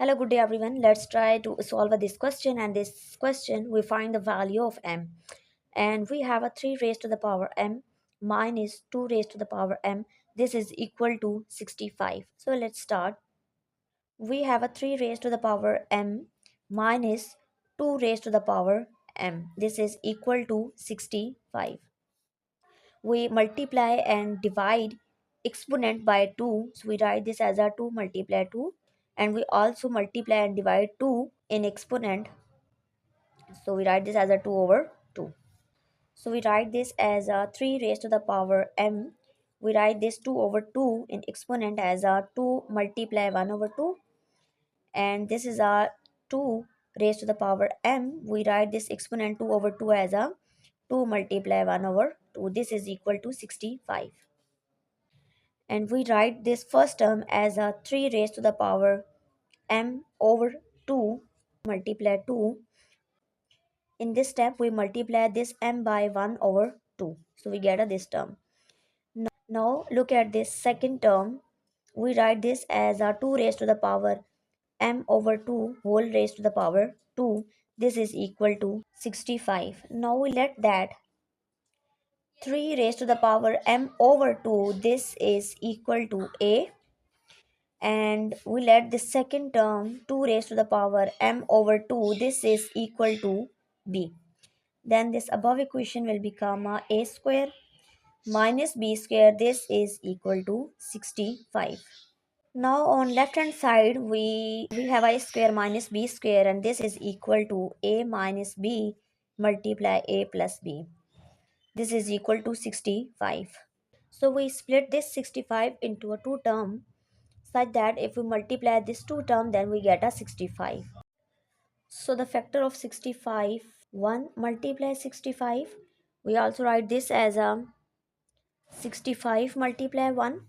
Hello, good day everyone. Let's try to solve this question. And this question, we find the value of m. And we have a 3 raised to the power m minus 2 raised to the power m. This is equal to 65. So let's start. We have a 3 raised to the power m minus 2 raised to the power m. This is equal to 65. We multiply and divide exponent by 2, so we write this as a 2 multiply 2, and we also multiply and divide 2 in exponent, so we write this as a 2 over 2. So we write this as a 3 raised to the power m. We write this 2 over 2 in exponent as a 2 multiply 1 over 2, and this is a 2 raised to the power m. We write this exponent 2 over 2 as a 2 multiply 1 over 2. This is equal to 65. And we write this first term as a 3 raised to the power m over 2 multiply 2. In this step we multiply this m by 1 over 2, so we get this term. Now look at this second term. We write this as a 2 raised to the power m over 2 whole raised to the power 2. This is equal to 65. Now we let that 3 raised to the power m over 2, this is equal to a, and we let the second term 2 raised to the power m over 2, this is equal to b. Then this above equation will become a square minus b square, this is equal to 65. Now on left hand side we have a square minus b square, and this is equal to a minus b multiply a plus b. This is equal to 65. So we split this 65 into a two term, such that if we multiply this two term, then we get a 65. So the factor of 65, 1 multiply 65. We also write this as a 65 multiply 1,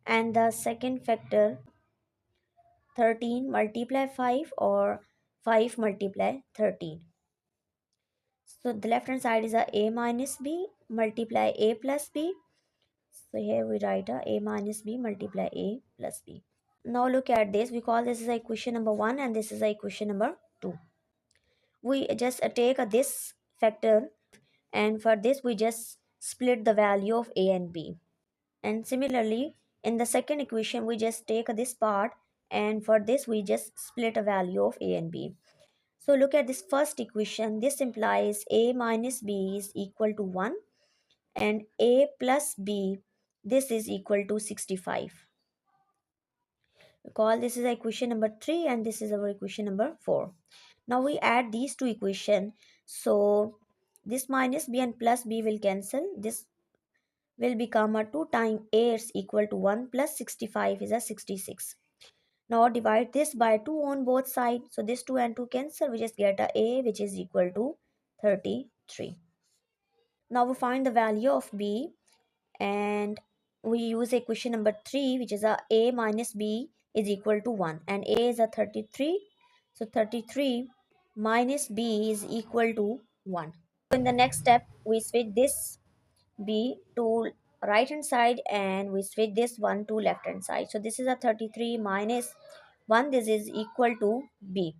and the second factor 13 multiply 5, or 5 multiply 13. So the left hand side is a minus b multiply a plus b. So here we write a minus b multiply a plus b. Now look at this. We call this is equation number 1, and this is equation number 2. We just take this factor, and for this we just split the value of a and b. And similarly in the second equation we just take this part, and for this we just split a value of a and b. So look at this first equation. This implies a minus b is equal to 1, and a plus b, this is equal to 65. Call this is equation number 3, and this is our equation number 4. Now we add these two equations. So this minus b and plus b will cancel. This will become a 2 times a is equal to 1 plus 65 is a 66. Now divide this by 2 on both sides. So this 2 and 2 cancel. We just get a which is equal to 33. Now we find the value of b, and we use equation number 3, which is a minus b is equal to 1, and a is a 33. So 33 minus b is equal to 1. So in the next step we switch this b to right hand side, and we switch this 1 to left hand side. So this is a 33 minus 1, this is equal to b,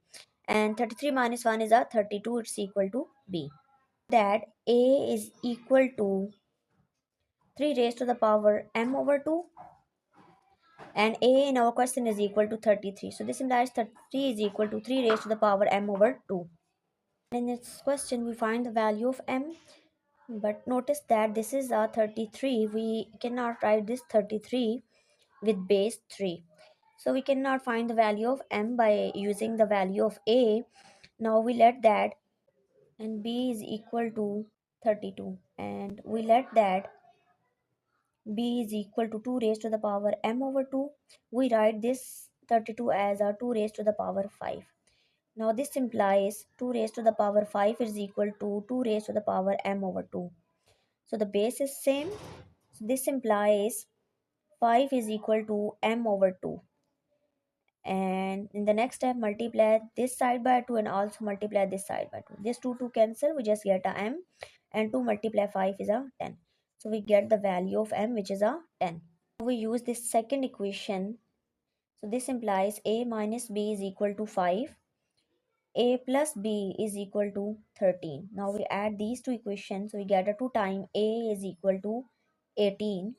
and 33 minus 1 is a 32, it's equal to b. That a is equal to 3 raised to the power m over 2, and a in our question is equal to 33. So this implies 33 is equal to 3 raised to the power m over 2. In this question we find the value of m, but notice that this is a 33. We cannot write this 33 with base 3. So we cannot find the value of m by using the value of a. Now we let that, and b is equal to 32, and we let that b is equal to 2 raised to the power m over 2. We write this 32 as a 2 raised to the power 5. Now this implies 2 raised to the power 5 is equal to 2 raised to the power m over 2. So the base is same. So this implies 5 is equal to m over 2. And in the next step multiply this side by 2, and also multiply this side by 2. This 2 cancel, we just get a m, and 2 multiply 5 is a 10. So we get the value of m, which is a 10. We use this second equation. So this implies a minus b is equal to 5. A plus b is equal to 13. Now we add these two equations. So we get a 2 times a is equal to 18.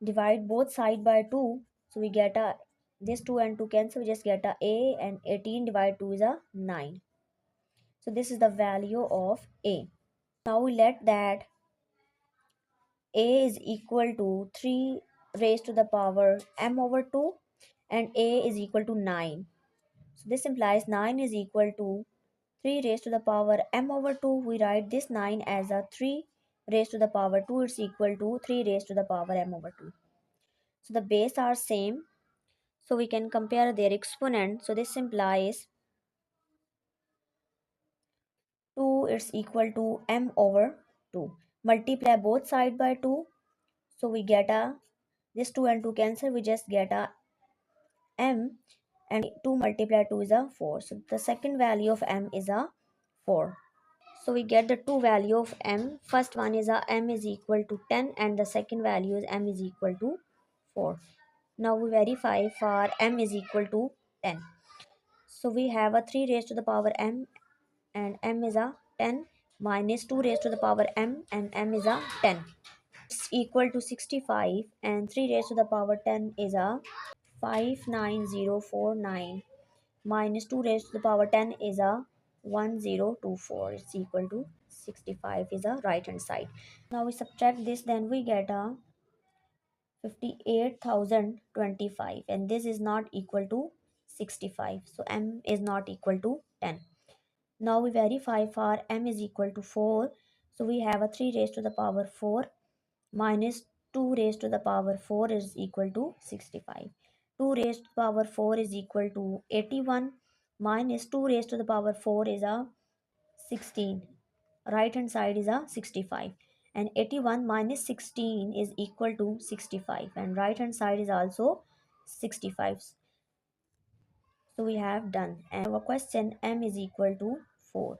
Divide both side by 2. So we get a, this 2 and 2 cancel. We just get a and 18 divided 2 is a 9. So this is the value of a. Now we let that a is equal to 3 raised to the power m over 2 and a is equal to 9. So this implies 9 is equal to 3 raised to the power m over 2. We write this 9 as a 3 raised to the power 2. It's equal to 3 raised to the power m over 2. So the base are same. So we can compare their exponent. So this implies 2 is equal to m over 2. Multiply both side by 2. So we get a, this 2 and 2 cancel. We just get a m, and 2 multiplied 2 is a 4. So the second value of m is a 4. So we get the two value of m. First one is a m is equal to 10 and the second value is m is equal to 4. Now we verify for m is equal to 10. So we have a 3 raised to the power m and m is a 10 minus 2 raised to the power m and m is a 10. It's equal to 65 and 3 raised to the power 10 is a 59049 minus 2 raised to the power 10 is a 1024. It's equal to 65 is a right hand side. Now we subtract this, then we get a 58,025 and this is not equal to 65. So m is not equal to 10. Now we verify for m is equal to 4. So we have a 3 raised to the power 4 minus 2 raised to the power 4 is equal to 65. 2 raised to the power 4 is equal to 81 minus 2 raised to the power 4 is a 16. Right hand side is a 65 and 81 minus 16 is equal to 65 and right hand side is also 65. So we have done, and our question m is equal to 4.